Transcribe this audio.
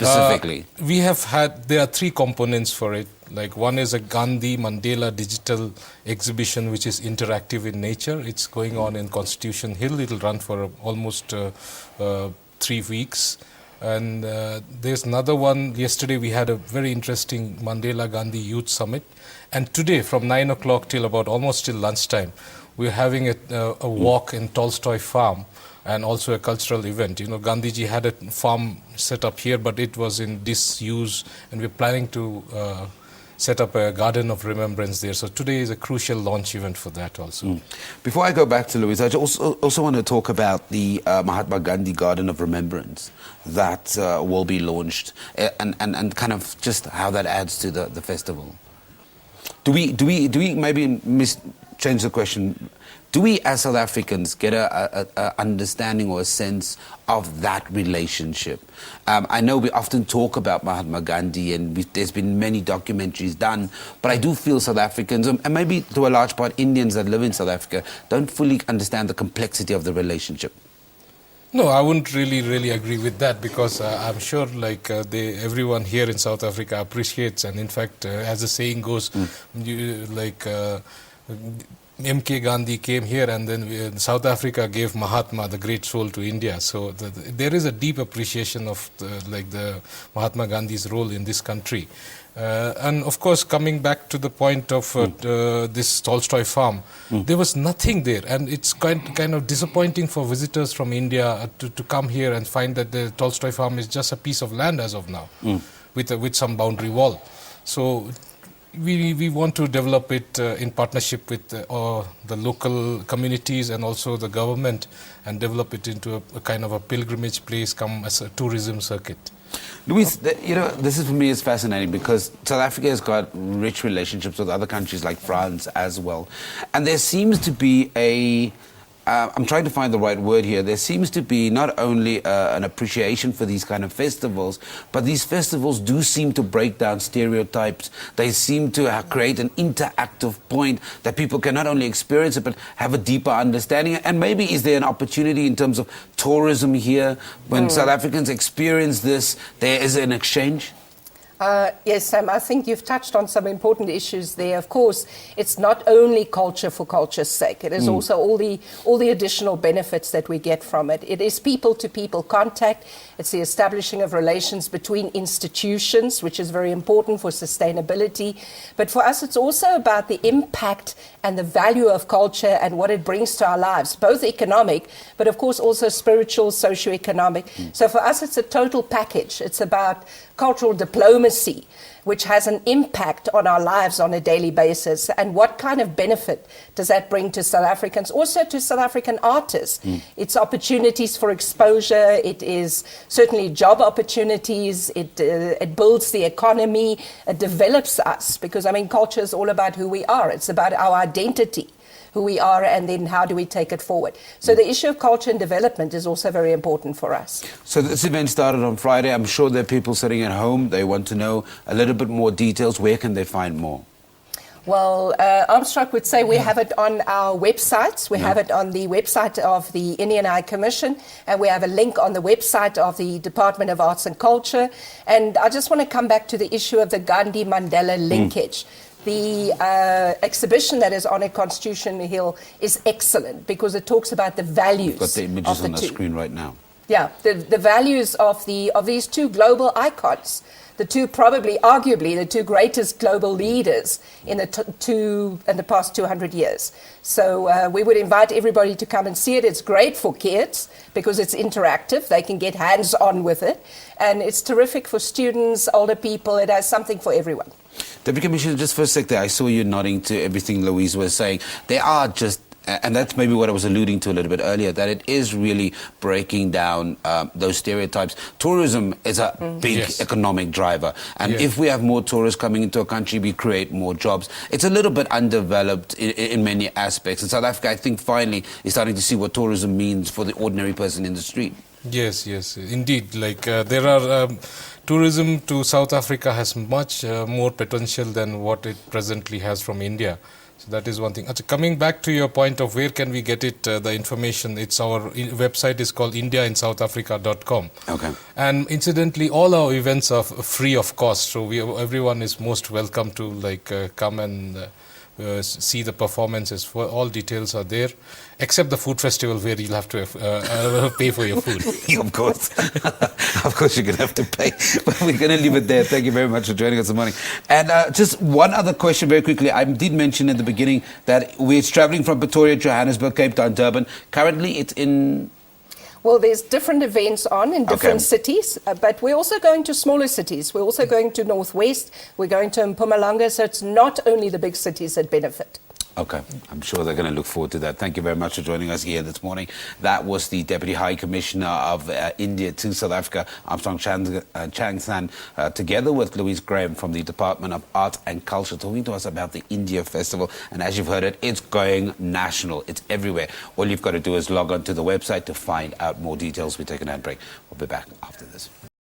specifically? There are three components for it. Like one is a Gandhi Mandela digital exhibition, which is interactive in nature. It's going on in Constitution Hill. It'll run for almost 3 weeks. And there's another one. Yesterday we had a very interesting Mandela Gandhi Youth Summit. And today from 9 o'clock till about almost till lunchtime, we're having a walk in Tolstoy Farm and also a cultural event. You know, Gandhiji had a farm set up here, but it was in disuse, and we're planning to set up a garden of remembrance there. So today is a crucial launch event for that also. Before I go back to Louise, I also want to talk about the Mahatma Gandhi Garden of Remembrance that will be launched and kind of just how that adds to the festival. Do we maybe change the question? Do we as South Africans get a understanding or a sense of that relationship? I know we often talk about Mahatma Gandhi and there's been many documentaries done, but I do feel South Africans, and maybe to a large part Indians that live in South Africa, don't fully understand the complexity of the relationship. No, I wouldn't really agree with that, because I'm sure everyone here in South Africa appreciates, and in fact, as the saying goes, MK Gandhi came here, and then South Africa gave Mahatma, the great soul, to India. So there is a deep appreciation of the Mahatma Gandhi's role in this country. And of course, coming back to the point of this Tolstoy farm, there was nothing there, and it's kind of disappointing for visitors from India to come here and find that the Tolstoy farm is just a piece of land as of now, with some boundary wall. So we want to develop it in partnership with the local communities and also the government, and develop it into a kind of a pilgrimage place, come as a tourism circuit. Louise, this is for me is fascinating, because South Africa has got rich relationships with other countries like France as well. And there seems to be I'm trying to find the right word here. There seems to be not only an appreciation for these kind of festivals, but these festivals do seem to break down stereotypes. They seem to create an interactive point that people can not only experience it, but have a deeper understanding. And maybe is there an opportunity in terms of tourism here? When South Africans experience this, there is an exchange? Yes, Sam, I think you've touched on some important issues there. Of course, it's not only culture for culture's sake. It is also all the additional benefits that we get from it. It is people-to-people contact. It's the establishing of relations between institutions, which is very important for sustainability. But for us, it's also about the impact and the value of culture and what it brings to our lives, both economic, but of course also spiritual, socio-economic. So for us, it's a total package. It's about cultural diplomacy, which has an impact on our lives on a daily basis, and what kind of benefit does that bring to South Africans, also to South African artists. It's opportunities for exposure, it is certainly job opportunities, it builds the economy, it develops us, because I mean culture is all about who we are, it's about our identity, who we are, and then how do we take it forward. So the issue of culture and development is also very important for us. So this event started on Friday. I'm sure there are people sitting at home, they want to know a little bit more details. Where can they find more? Well, Armstrong would say we have it on our websites. We have it on the website of the Indian High Commission, and we have a link on the website of the Department of Arts and Culture. And I just want to come back to the issue of the Gandhi Mandela linkage. The exhibition that is on at Constitution Hill is excellent, because it talks about the values. Got the images on the screen right now. Yeah, the values of these two global icons, arguably the two greatest global leaders in the past 200 years. So we would invite everybody to come and see it. It's great for kids because it's interactive. They can get hands-on with it. And it's terrific for students, older people. It has something for everyone. Deputy Commissioner, just for a sec there, I saw you nodding to everything Louise was saying. There are just, and that's maybe what I was alluding to a little bit earlier, that it is really breaking down those stereotypes. Tourism is a big economic driver. And if we have more tourists coming into a country, we create more jobs. It's a little bit undeveloped in many aspects. And South Africa, I think, finally is starting to see what tourism means for the ordinary person in the street. Yes, indeed. There are tourism to South Africa has much more potential than what it presently has from India. So that is one thing. Coming back to your point of where can we get it, the information, it's our website is called indiainsouthafrica.com. Okay. And incidentally, all our events are free of cost. So everyone is most welcome to come and see the performances. All details are there, except the food festival where you'll have to pay for your food. Of course. Of course you're going to have to pay. But we're going to leave it there. Thank you very much for joining us this morning. And just one other question very quickly. I did mention in the beginning that we're traveling from Pretoria, Johannesburg, Cape Town, Durban. Currently it's in... Well, there's different events on in different cities, but we're also going to smaller cities. We're also going to Northwest. We're going to Mpumalanga, so it's not only the big cities that benefit. Okay, I'm sure they're going to look forward to that. Thank you very much for joining us here this morning. That was the Deputy High Commissioner of India to South Africa, Armstrong Changsan, together with Louise Graham from the Department of Art and Culture, talking to us about the India Festival. And as you've heard it, it's going national. It's everywhere. All you've got to do is log on to the website to find out more details. We take an ad break. We'll be back after this.